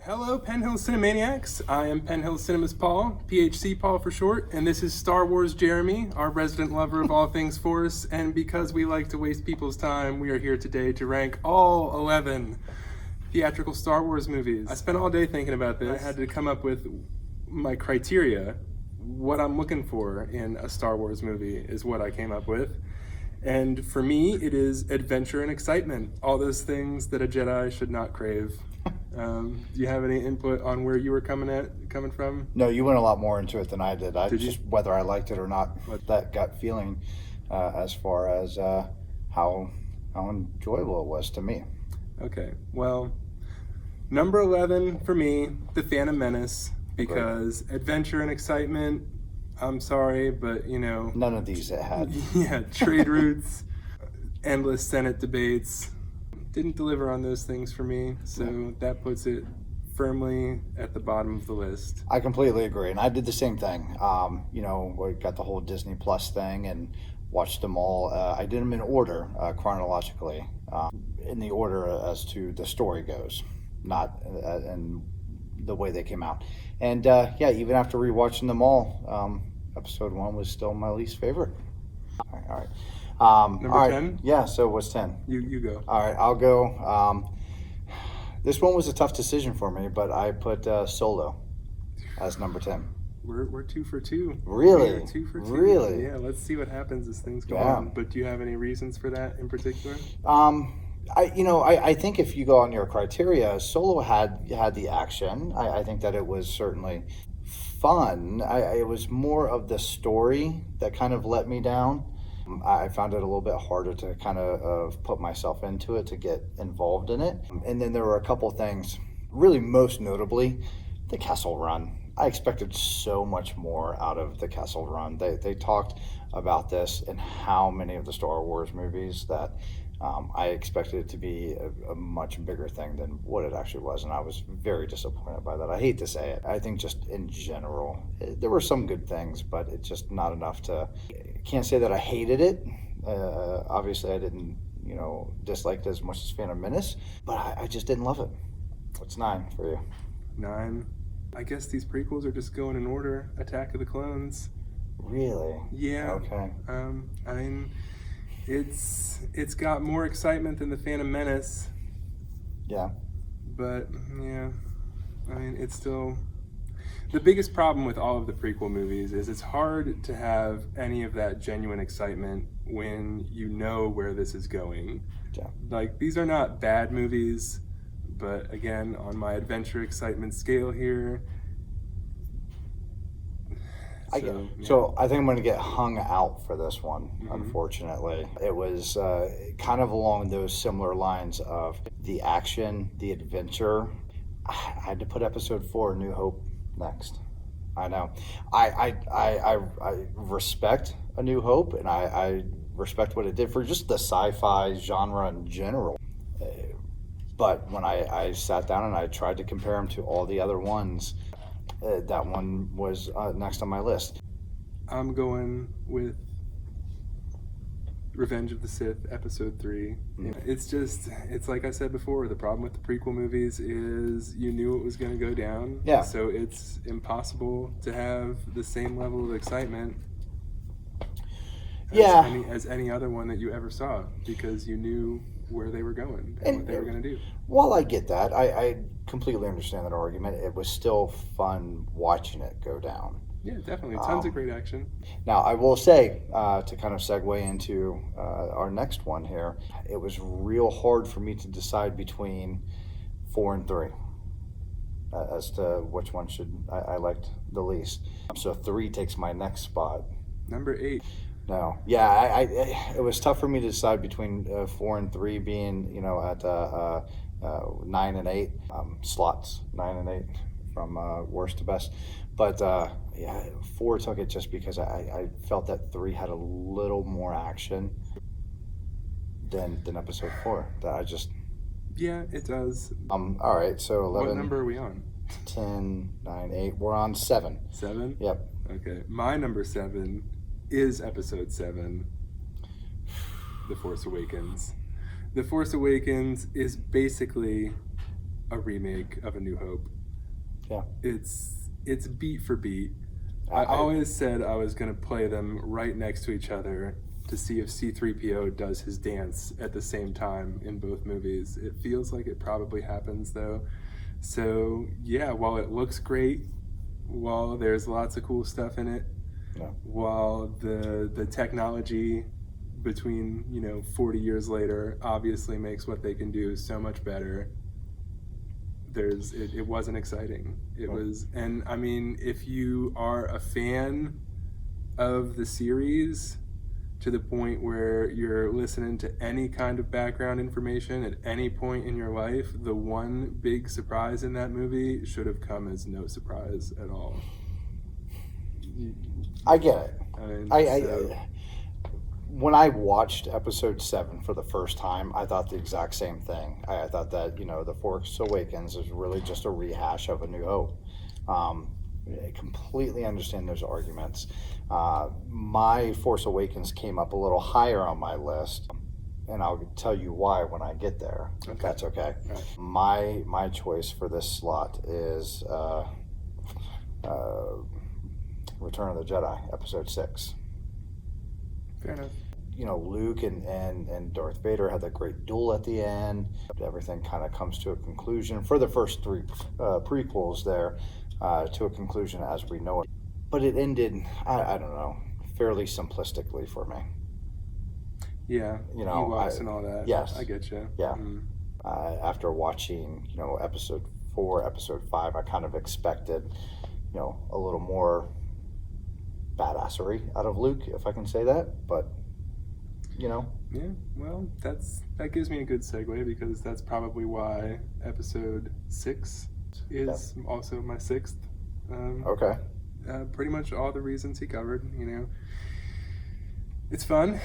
Hello, Penn Hill Cinemaniacs. I am Penn Hill Cinemas Paul, PHC Paul for short, and this is Star Wars Jeremy, our resident lover of all things Force. And because we like to waste people's time, we are here today to rank all 11 theatrical Star Wars movies. I spent all day thinking about this. I had to come up with my criteria. What I'm looking for in a Star Wars movie is what I came up with. And for me, it is adventure and excitement. All those things that a Jedi should not crave. Do you have any input on where you were coming from? No, you went a lot more into it than I did. Did just you? Whether I liked it or not, that gut feeling as far as how enjoyable it was to me. Okay, well, number 11 for me, The Phantom Menace, because adventure and excitement, I'm sorry, but None of these it had. yeah, trade routes, endless Senate debates, didn't deliver on those things for me, so that puts it firmly at the bottom of the list. I completely agree, and I did the same thing. We got the whole Disney Plus thing and watched them all. I did them in order, chronologically, in the order as to the story goes, not in the way they came out. And even after rewatching them all, episode 1 was still my least favorite. All right. Number 10? Yeah, so what's 10? You go. All right, I'll go. This one was a tough decision for me, but I put Solo as number 10. We're 2 for 2. Really? We're 2 for 2. Really? Yeah, let's see what happens as things go on. But do you have any reasons for that in particular? I think if you go on your criteria, Solo had the action. I think that it was certainly fun. It was more of the story that kind of let me down. I found it a little bit harder to kind of put myself into it, to get involved in it. And then there were a couple things, really most notably, the Kessel Run. I expected so much more out of the Kessel Run. They talked about this in how many of the Star Wars movies that I expected it to be a much bigger thing than what it actually was, and I was very disappointed by that. I hate to say it. I think just in general, there were some good things, but it's just not enough to... Can't say that I hated it. Obviously, I didn't, dislike it as much as Phantom Menace, but I just didn't love it. What's 9 for you? 9. I guess these prequels are just going in order. Attack of the Clones. Really? Yeah. Okay. I mean, it's got more excitement than the Phantom Menace. Yeah. But yeah, I mean, it's still... The biggest problem with all of the prequel movies is it's hard to have any of that genuine excitement when you know where this is going. Yeah. Like, these are not bad movies, but again, on my adventure excitement scale here... So I think I'm going to get hung out for this one, unfortunately. It was kind of along those similar lines of the action, the adventure. I had to put episode 4, New Hope, next. I know. I respect A New Hope, and I respect what it did for just the sci-fi genre in general. But when I sat down and I tried to compare them to all the other ones, that one was next on my list. I'm going with Revenge of the Sith, episode 3. It's like I said before, the problem with the prequel movies is you knew it was going to go down. Yeah. So it's impossible to have the same level of excitement as any other one that you ever saw, because you knew where they were going and what they were going to do. While I get that, I completely understand that argument. It was still fun watching it go down. Yeah, definitely. Tons of great action. Now, I will say, to kind of segue into our next one here, it was real hard for me to decide between 4 and 3 as to which one I liked the least. So 3 takes my next spot. Number 8. No. Yeah, it was tough for me to decide between 4 and 3 being, at 9 and 8 slots, 9 and 8 from worst to best. But 4 took it just because I felt that 3 had a little more action than episode 4. That I just... Yeah, it does. All right, so 11. What number are we on? 10, 9, 8. We're on 7. 7? Yep. Okay. My number 7 is episode 7, The Force Awakens. The Force Awakens is basically a remake of A New Hope. Yeah. It's beat for beat. I always said I was going to play them right next to each other to see if C-3PO does his dance at the same time in both movies. It feels like it probably happens, though. So, yeah, while it looks great, while there's lots of cool stuff in it, Yeah. while the technology between, 40 years later obviously makes what they can do so much better, it wasn't exciting. It was, and I mean, if you are a fan of the series to the point where you're listening to any kind of background information at any point in your life, the one big surprise in that movie should have come as no surprise at all. I get it. I mean, when I watched episode 7 for the first time, I thought the exact same thing. I thought that, The Force Awakens is really just a rehash of A New Hope. I completely understand those arguments. My Force Awakens came up a little higher on my list, and I'll tell you why when I get there, if that's okay. Right. My choice for this slot is Return of the Jedi, episode 6. Fair enough. Luke and Darth Vader had that great duel at the end. Everything kind of comes to a conclusion for the first 3 prequels there, to a conclusion as we know it. But it ended, I don't know, fairly simplistically for me. Yeah, Ewoks and all that. Yes. I get you. Yeah. After watching, episode 4, episode 5, I kind of expected, a little more badassery out of Luke, if I can say that, but Yeah, well, that gives me a good segue, because that's probably why episode 6 is also my 6th. Okay. Pretty much all the reasons he covered. It's fun,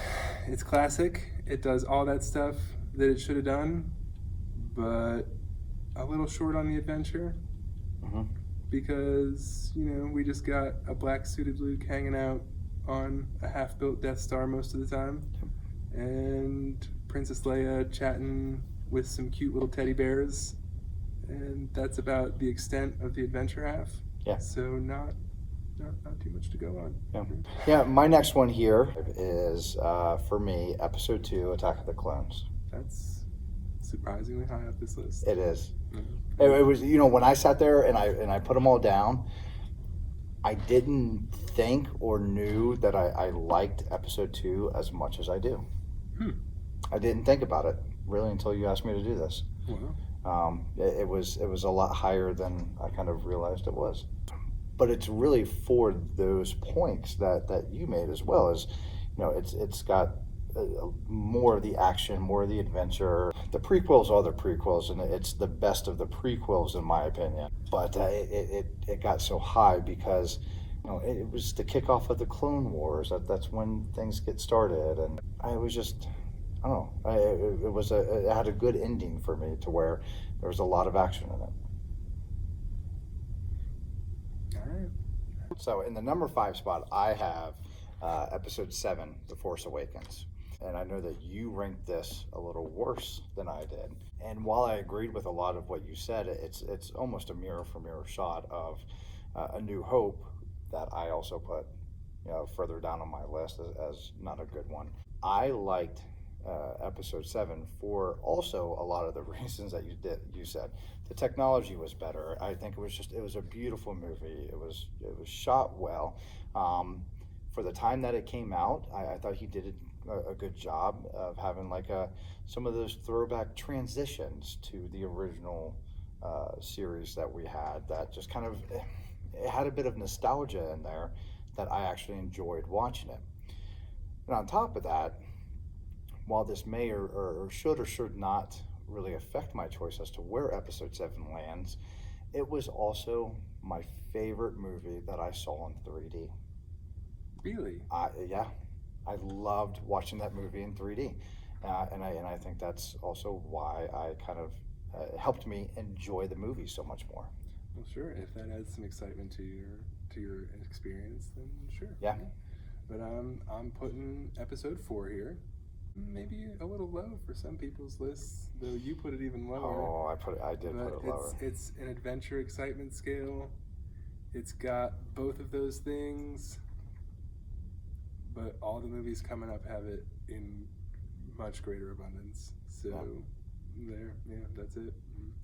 it's classic, it does all that stuff that it should have done, but a little short on the adventure. Mm-hmm. Because, we just got a black-suited Luke hanging out on a half-built Death Star most of the time, and Princess Leia chatting with some cute little teddy bears, and that's about the extent of the adventure half. Yeah. So not too much to go on. Yeah, my next one here is, for me, episode 2, Attack of the Clones. That's surprisingly high up this list. It is. Mm-hmm. It was, when I sat there and I put them all down, I didn't think or knew that I liked episode 2 as much as I do. I didn't think about it really until you asked me to do this. Wow. It was a lot higher than I kind of realized it was. But it's really for those points that you made as well, as it's got more of the action, more of the adventure. The prequels are the prequels, and it's the best of the prequels in my opinion. But it got so high because it was the kickoff of the Clone Wars. That's when things get started, and I was just, I don't know. It had a good ending for me to where there was a lot of action in it. All right. So in the number 5 spot, I have episode 7, The Force Awakens. And I know that you ranked this a little worse than I did. And while I agreed with a lot of what you said, it's almost a mirror for mirror shot of A New Hope that I also put further down on my list as not a good one. I liked episode 7 for also a lot of the reasons that you said. The technology was better. I think it was a beautiful movie. It was shot well. For the time that it came out, I thought he did a good job of having some of those throwback transitions to the original series that we had, that just kind of, it had a bit of nostalgia in there that I actually enjoyed watching it. And on top of that, while this may or should not really affect my choice as to where episode 7 lands, it was also my favorite movie that I saw in 3D. Really? Yeah. I loved watching that movie in 3D. And I think that's also why I kind of helped me enjoy the movie so much more. Well, sure. If that adds some excitement to your experience, then sure. Yeah. But I'm putting episode 4 here. maybe a little low for some people's lists, though you put it even lower. Oh, I did put But it lower. it's an adventure excitement scale. It's got both of those things, but all the movies coming up have it in much greater abundance. So there, yeah, that's it.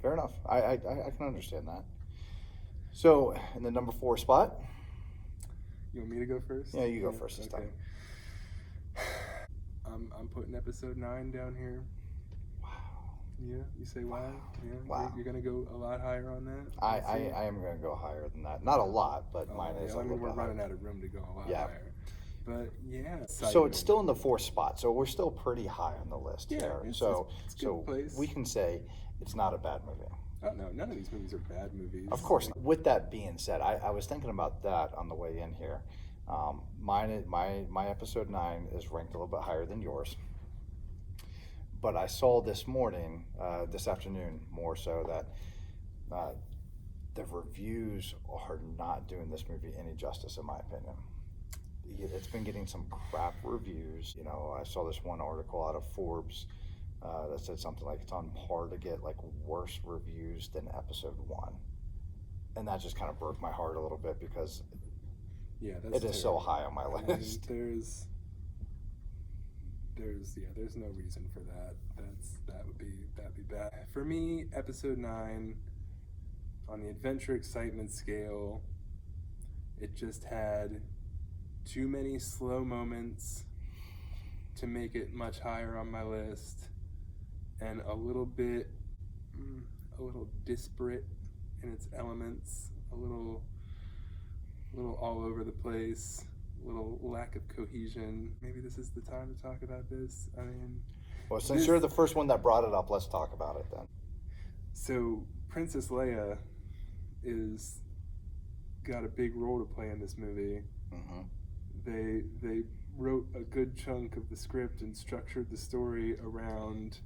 Fair enough. I can understand that. So, in the number 4 spot, You want me to go first? yeah, you go first this time. I'm putting episode 9 down here. Wow. Yeah, you say why? Yeah, Wow. You're gonna go a lot higher on that. I am going to go higher than that. Not a lot, but mine is yeah, a little we're bit running higher. out of room to go a lot Yeah. higher. But yeah, So it's still in the 4th spot. So we're still pretty high on the list Yeah, here. it's So a good place. we can say it's not a bad movie. Oh no, none of these movies are bad movies. Of course. With that being said, I was thinking about that on the way in here. My episode 9 is ranked a little bit higher than yours. But I saw this morning, this afternoon, more so that the reviews are not doing this movie any justice, in my opinion. It's been getting some crap reviews. You know, I saw this one article out of Forbes that said something like it's on par to get like worse reviews than episode 1, and that just kind of broke my heart a little bit because yeah, that's it is so high on my list. There's no reason for that. That'd be bad. For me, episode 9 on the adventure excitement scale, it just had too many slow moments to make it much higher on my list, and a little disparate in its elements, a little all over the place, a little lack of cohesion. Maybe this is the time to talk about this. I mean, Well, since you're the first one that brought it up, let's talk about it then. So Princess Leia is got a big role to play in this movie. Mm-hmm. They wrote a good chunk of the script and structured the story around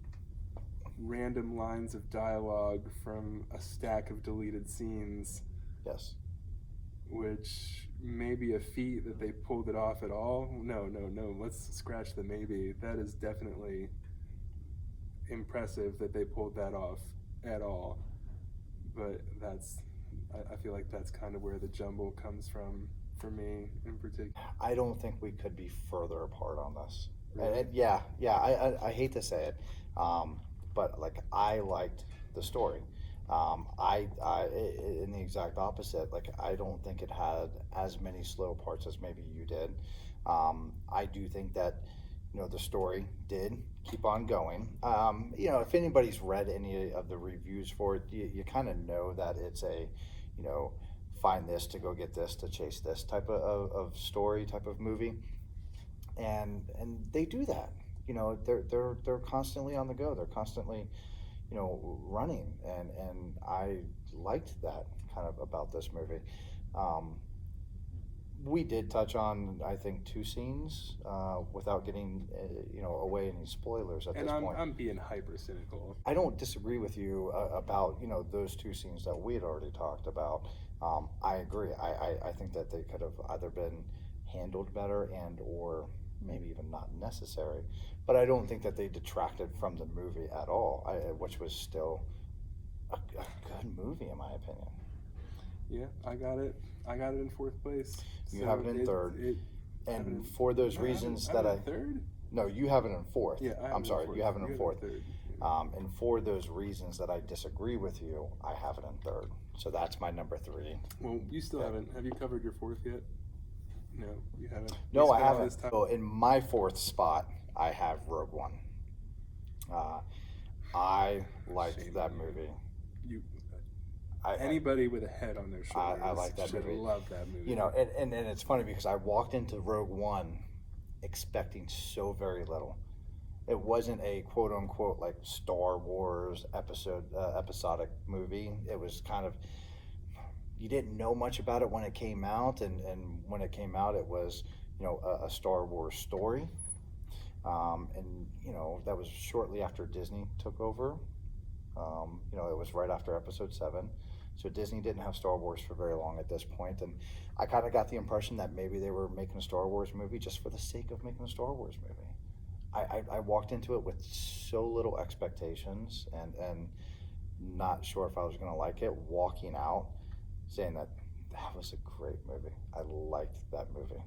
random lines of dialogue from a stack of deleted scenes. Yes. Which may be a feat that they pulled it off at all. No. Let's scratch the maybe. That is definitely impressive that they pulled that off at all. But I feel like that's kind of where the jumble comes from for me in particular. I don't think we could be further apart on this. Really? I hate to say it, but like I liked the story. In the exact opposite, like I don't think it had as many slow parts as maybe you did. I do think that, you know, the story did keep on going. You know, if anybody's read any of the reviews for it, you kind of know that it's a, you know, find this to go get this to chase this type of story, type of movie, and they do that. You know, they're constantly on the go. They're constantly, you know, running, and I liked that kind of about this movie. We did touch on, I think, 2 scenes without getting, you know, away any spoilers at this point. I'm being hyper cynical. I don't disagree with you about, you know, those 2 scenes that we had already talked about. I agree. I think that they could have either been handled better and or maybe even not necessary. But I don't think that they detracted from the movie at all, which was still a good movie in my opinion. Yeah, I got it in 4th place. You have it in 3rd. And for those reasons that I... 3rd? No, you have it in 4th. Yeah, I'm sorry, you have it in 4th. 3rd. And for those reasons that I disagree with you, I have it in 3rd. So that's my number 3. Well, you still haven't. Have you covered your 4th yet? No, you haven't. No, I haven't. So in my 4th spot, I have Rogue One. I liked that movie. Anybody with a head on their shoulders I like that should movie. love that movie. You know, and it's funny because I walked into Rogue One expecting so very little. It wasn't a quote unquote like Star Wars episodic movie. It was kind of, you didn't know much about it when it came out, and when it came out, it was, you know, a Star Wars story. And you know, that was shortly after Disney took over. You know, it was right after Episode 7. So Disney didn't have Star Wars for very long at this point, and I kind of got the impression that maybe they were making a Star Wars movie just for the sake of making a Star Wars movie. I walked into it with so little expectations and not sure if I was going to like it. Walking out, saying that was a great movie. I liked that movie.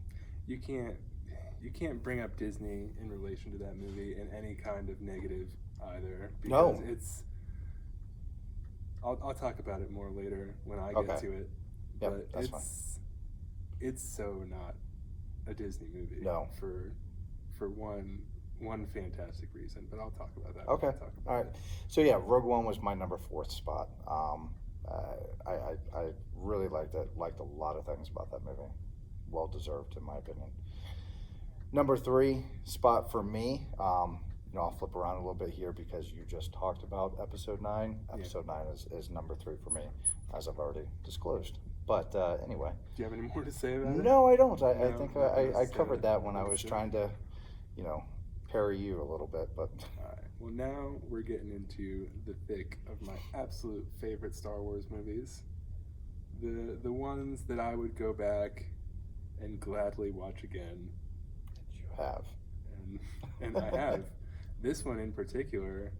You can't bring up Disney in relation to that movie in any kind of negative either, because No. it's. I'll talk about it more later when I Okay. get to it, Yep, but that's fine. it's so not a Disney movie. No. For one fantastic reason, but I'll talk about that Okay. when I talk All about right. it. So yeah, Rogue One was my number fourth spot. I really liked it. Liked a lot of things about that movie. Well deserved, in my opinion. Number three spot for me. I'll flip around a little bit here because you just talked about episode 9. Yeah. Episode 9 is number 3 for me, as I've already disclosed. But anyway. Do you have any more to say about it? No, I don't. I No, think not I necessarily. covered that when I Not was necessarily. trying to, parry you a little bit. But All right. Well, now we're getting into the thick of my absolute favorite Star Wars movies. The ones that I would go back and gladly watch again, you have. and I have. This one in particular,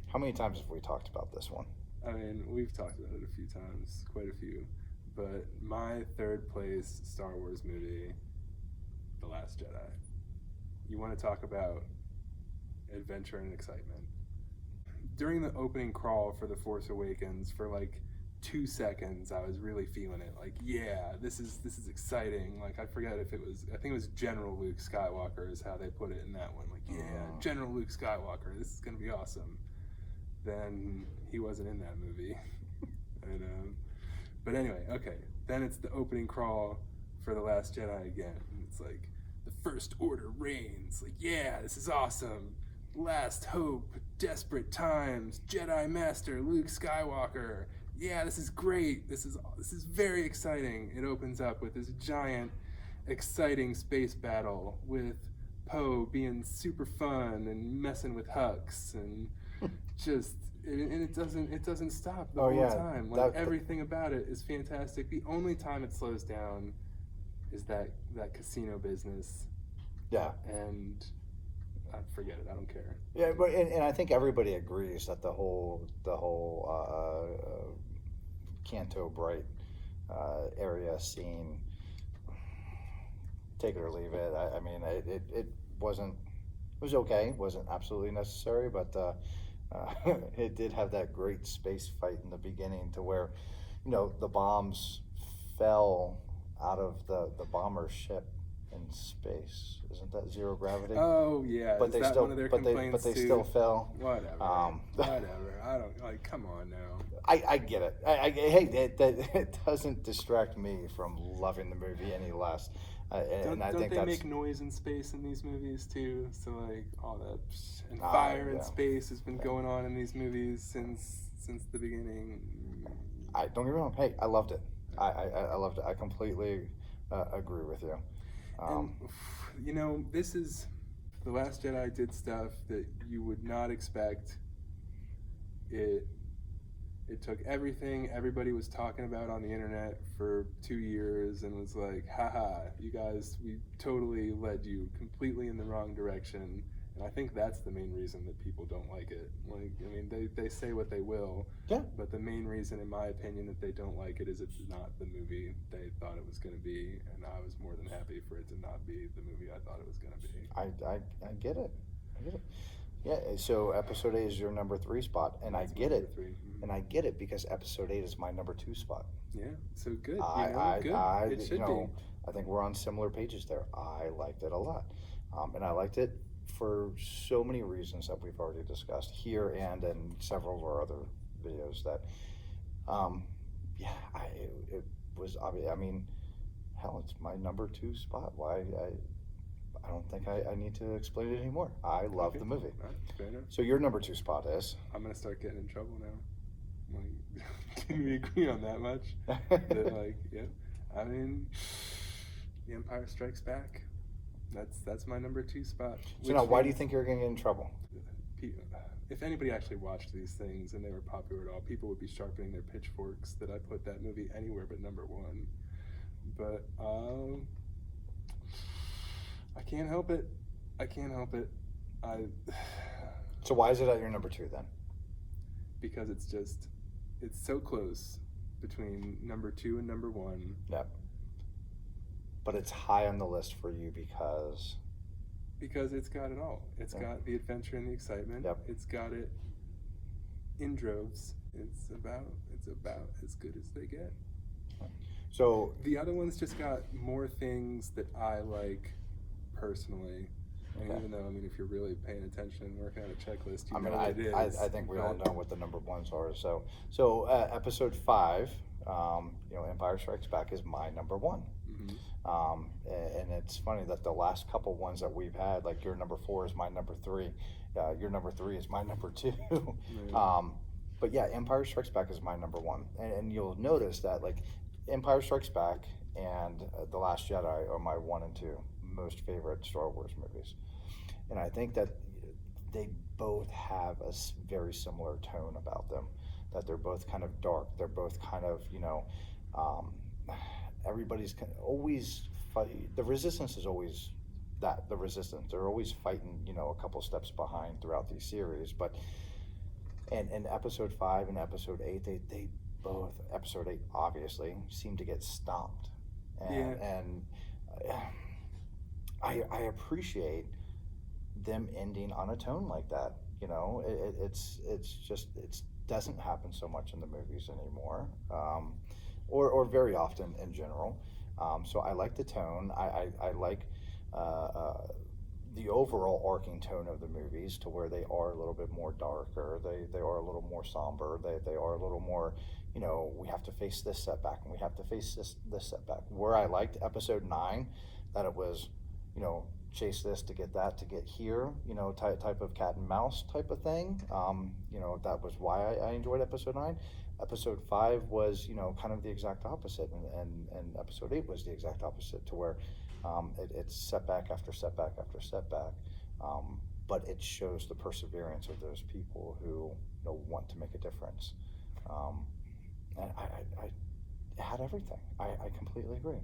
How many times have we talked about this one? I mean, we've talked about it a few times, quite a few. But my third place Star Wars movie, The Last Jedi. You want to talk about adventure and excitement. During the opening crawl for The Force Awakens, for like 2 seconds, I was really feeling it. Like, yeah, this is exciting. Like, I forget if it was, I think it was General Luke Skywalker is how they put it in that one. Like, yeah, General Luke Skywalker, this is gonna be awesome. Then he wasn't in that movie. And but anyway, okay. Then it's the opening crawl for The Last Jedi again. And it's like, the First Order reigns. Like, yeah, this is awesome. Last hope, desperate times, Jedi Master Luke Skywalker. Yeah, this is great. This is very exciting. It opens up with this giant, exciting space battle with Poe being super fun and messing with Hux and just and it doesn't stop the Oh, whole yeah, time. Like everything about it is fantastic. The only time it slows down is that casino business, Yeah. and I forget it. I don't care. Yeah, but and I think everybody agrees that the whole Canto Bright area scene, take it or leave it. I mean, it wasn't, it was okay. It wasn't absolutely necessary, but it did have that great space fight in the beginning to where, the bombs fell out of the bomber ship in space. Isn't that zero gravity? Oh yeah, But is they that still, one of their but complaints they too? still fell. Whatever. Whatever. I don't like. Come on now. I get it. Hey, it doesn't distract me from loving the movie any less. And I Don't think they that's make noise in space in these movies too? So like all that and Ah, fire in yeah. space has been going on in these movies since the beginning. I don't get me wrong. Hey, I loved it. I loved it. I completely agree with you. And this is The Last Jedi did stuff that you would not expect. It took everything everybody was talking about on the internet for 2 years and was like, haha, you guys, we totally led you completely in the wrong direction. And I think that's the main reason that people don't like it. Like, I mean, they say what they will, Yeah. but the main reason, in my opinion, that they don't like it is it's not the movie they thought it was going to be. And I was more than happy for it to not be the movie I thought it was going to be. I get it. I get it. Yeah. So episode 8 is your number 3 spot, and That's I my get number it. 3. Mhm. And I get it because episode 8 is my number 2 spot. Yeah, so good. Good. It should be. I think we're on similar pages there. I liked it a lot, and I liked it for so many reasons that we've already discussed here and in several of our other videos. That, it was obvious. I mean, hell, it's my number 2 spot. Why? I don't think I need to explain it anymore. I love Okay. the movie. All right, fair enough. So your number 2 spot is? I'm gonna start getting in trouble now. Like, can we agree on that much? That, like, yeah. I mean, The Empire Strikes Back. That's my number 2 spot. So now, why do you think you're going to get in trouble? If anybody actually watched these things and they were popular at all, people would be sharpening their pitchforks that I put that movie anywhere but number 1. But I can't help it. I So why is it at your number 2 then? because it's so close between number 2 and number 1. Yep. But it's high on the list for you because Because it's got it all. It's got the adventure and the excitement. Yep. It's got it in droves. It's about as good as they get. so The other one's just got more things that I like personally. And Okay. even though, I mean, if you're really paying attention and working out a checklist, you I mean, know what it is. I think we all but- know what the number ones are. So episode 5, Empire Strikes Back is my number 1. Mhm. And it's funny that the last couple ones that we've had, like your number 4 is my number 3, your number 3 is my number 2. Yeah. But yeah, Empire Strikes Back is my number 1, and you'll notice that like Empire Strikes Back and The Last Jedi are my 1 and 2 most favorite Star Wars movies, and I think that they both have a very similar tone about them. That they're both kind of dark. They're both kind of everybody's always fight. The Resistance is always the Resistance. They're always fighting a couple steps behind throughout these series, but. And episode 5 and episode 8, they both, episode 8 obviously, seem to get stomped. And I appreciate them ending on a tone like that. It's just, it doesn't happen so much in the movies anymore, or very often in general. So I like the tone. I like the overall arcing tone of the movies to where they are a little bit more darker. They are a little more somber. They are a little more, we have to face this setback and we have to face this setback. Where I liked episode 9, that it was, chase this to get that to get here, type of cat and mouse type of thing. That was why I enjoyed episode 9. Episode 5 was, kind of the exact opposite, and episode 8 was the exact opposite, to where it's setback after setback after setback, but it shows the perseverance of those people who want to make a difference. And I had everything. I completely agree.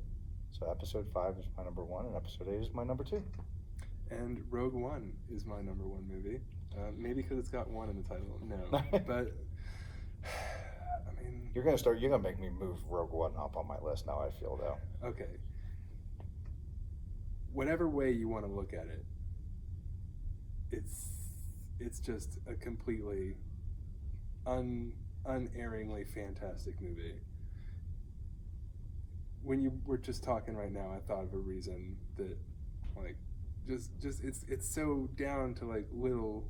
So episode 5 is my number 1, and episode 8 is my number 2. And Rogue One is my number 1 movie. Maybe because it's got 1 in the title. No, but I mean, You're gonna make me move Rogue One up on my list now, I feel, though. okay. Whatever way you want to look at it, it's just a completely unerringly fantastic movie. When you were just talking right now, I thought of a reason that, like, just it's so down to like little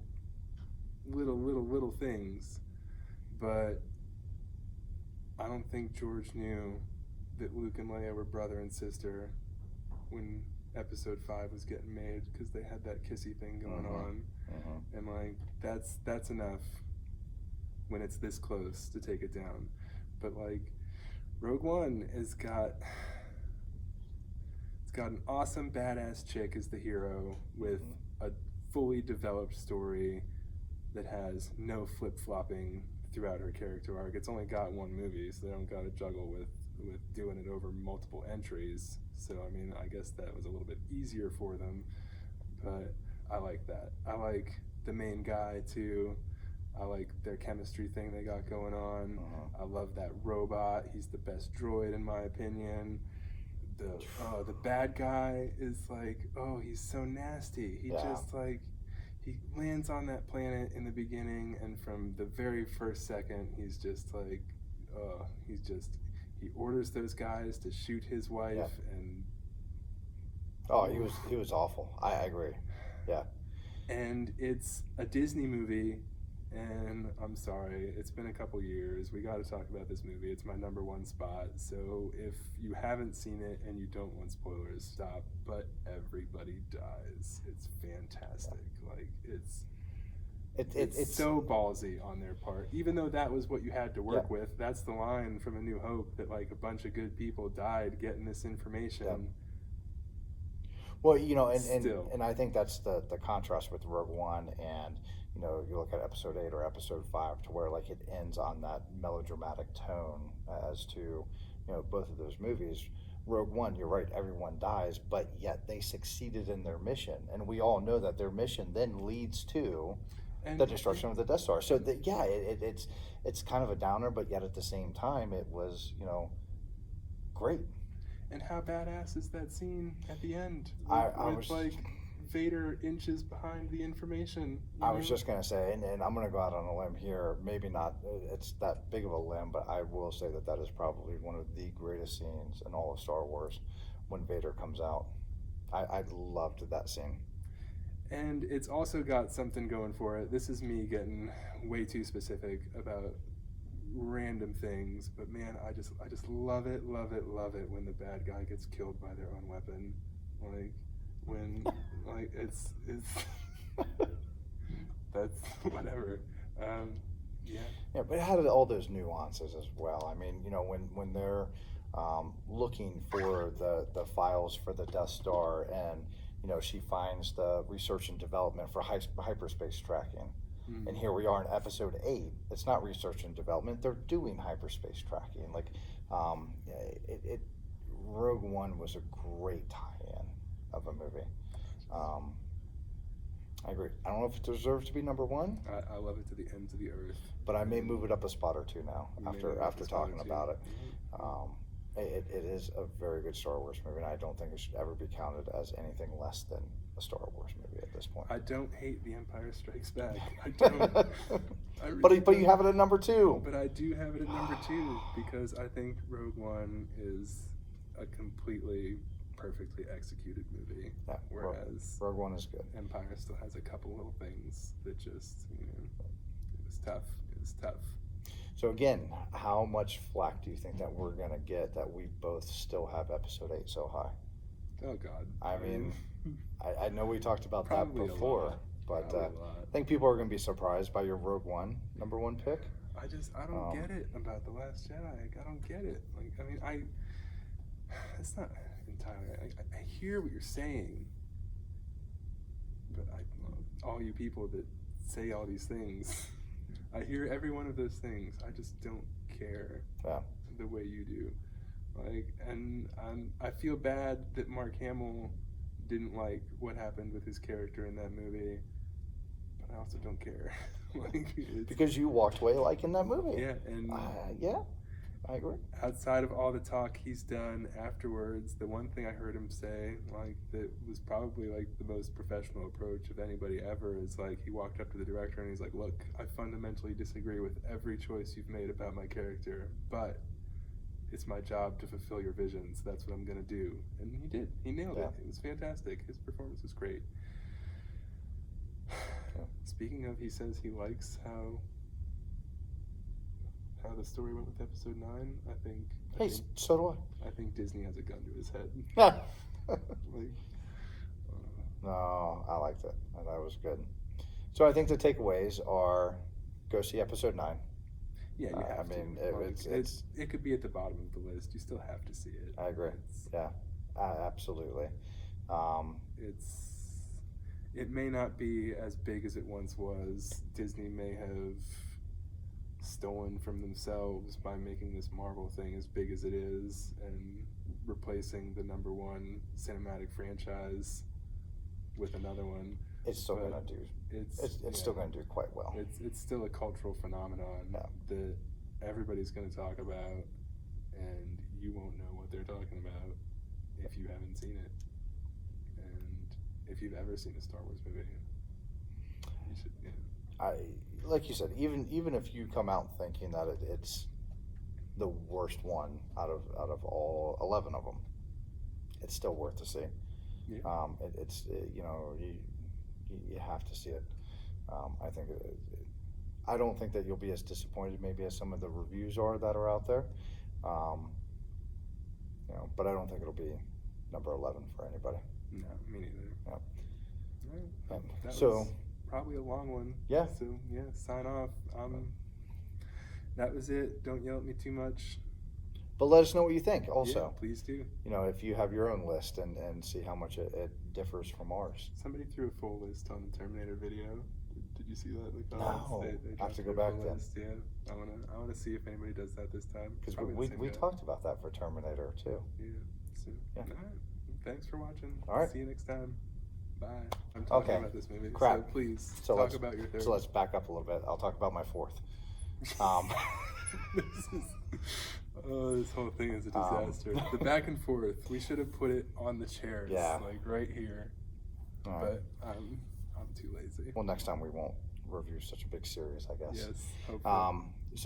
things, but I don't think George knew that Luke and Leia were brother and sister when episode 5 was getting made, because they had that kissy thing going on. And like that's enough when it's this close to take it down. But like Rogue One it's got an awesome badass chick as the hero with a fully developed story that has no flip-flopping throughout her character arc. It's only got 1 movie, so they don't got to juggle with doing it over multiple entries. So I mean, I guess that was a little bit easier for them, but I like that. I like the main guy too. I like their chemistry thing they got going on. I love that robot. He's the best droid in my opinion. The bad guy is like, oh, he's so nasty. He just like, he lands on that planet in the beginning, and from the very first second, he's just like, he orders those guys to shoot his wife, and he was awful. I agree. Yeah. And it's a Disney movie, and I'm sorry, it's been a couple years. We got to talk about this movie. It's my number 1 spot. So if you haven't seen it and you don't want spoilers, stop. But everybody dies. It's fantastic. Like it's so ballsy on their part. Even though that was what you had to work with. That's the line from A New Hope, that like a bunch of good people died getting this information. Well, and I think that's the contrast with Rogue One, and you look at episode 8 or episode 5, to where like it ends on that melodramatic tone as to both of those movies. Rogue One, you're right, everyone dies, but yet they succeeded in their mission, and we all know that their mission then leads to the destruction of the Death Star. So yeah, it's kind of a downer, but yet at the same time, it was, great. And how badass is that scene at the end I with was like Vader inches behind the information? I was just gonna say, and I'm gonna go out on a limb here. Maybe not, it's that big of a limb, but I will say that is probably one of the greatest scenes in all of Star Wars when Vader comes out. I loved that scene. And it's also got something going for it. This is me getting way too specific about random things, but man, I just love it when the bad guy gets killed by their own weapon. Like when like it's that's whatever. Yeah. Yeah, but it had all those nuances as well. I mean, when they're looking for the files for the Death Star, and she finds the research and development for hyperspace tracking. Mm-hmm. And here we are in episode 8. It's not research and development; they're doing hyperspace tracking. Like, Rogue One was a great tie-in of a movie. I agree. I don't know if it deserves to be number 1. I love it to the ends of the earth. But I may move it up a spot or two now after talking about it. Mm-hmm. It is a very good Star Wars movie, and I don't think it should ever be counted as anything less than a Star Wars movie at this point. I don't hate The Empire Strikes Back. I don't. But you have it at number 2. But I do have it at number 2 because I think Rogue One is a completely perfectly executed movie. Yeah, whereas Rogue One is good. Empire still has a couple little things that just, it was tough. It was tough. So again, how much flack do you think that we're gonna get that we both still have episode 8 so high? Oh God. I mean, I know we talked about that before, but I think people are gonna be surprised by your Rogue One number 1 pick. I don't get it about The Last Jedi. I don't get it. Like, I mean, it's not entirely. I hear what you're saying, but all you people that say all these things, I hear every one of those things. I just don't care the way you do. Like, and I feel bad that Mark Hamill didn't like what happened with his character in that movie, but I also don't care. Because you walked away liking that movie. Yeah, and yeah, I agree. Outside of all the talk he's done afterwards, the one thing I heard him say, like, that was probably like the most professional approach of anybody ever, is like he walked up to the director and he's like, "Look, I fundamentally disagree with every choice you've made about my character, but it's my job to fulfill your visions. That's what I'm gonna do." And he did. He nailed it. It was fantastic. His performance was great. Speaking of, he says he likes how the story went with episode 9. I think so do I think Disney has a gun to his head. No, I liked it. That was good. So I think the takeaways are: go see episode 9. Yeah, you have to. I mean, it could be at the bottom of the list. You still have to see it. I agree. Absolutely. It may not be as big as it once was. Disney may have stolen from themselves by making this Marvel thing as big as it is and replacing the number 1 cinematic franchise with another one. It's still going to do. It's still going to do quite well. It's still a cultural phenomenon that everybody's going to talk about, and you won't know what they're talking about if you haven't seen it. And if you've ever seen a Star Wars movie, you should. Like you said, even if you come out thinking that it's the worst one out of all 11 of them, it's still worth to see. Yeah. You have to see it. I don't think that you'll be as disappointed maybe as some of the reviews that are out there. But I don't think it'll be number 11 for anybody. No, me neither. Yeah. Right. That was probably a long one. Yeah. So sign off. That was it. Don't yell at me too much. But let us know what you think also. Yeah, please do. If you have your own list and see how much it differs from ours. Somebody threw a full list on the Terminator video. Did you see that in the comments? No. They I have to go back then. List. Yeah. I wanna see if anybody does that this time. Because we talked about that for Terminator too. Yeah. So, Yeah. all right. Thanks for watching. All right. See you next time. Bye. I'm talking Okay. about this movie. Crap. So please So talk about your third. So let's back up a little bit. I'll talk about my fourth. This is, oh, this whole thing is a disaster. The back and forth. We should have put it on the chairs, Yeah. like right here. All right. But I'm too lazy. Well, next time we won't review such a big series, I guess. Yes, hopefully. So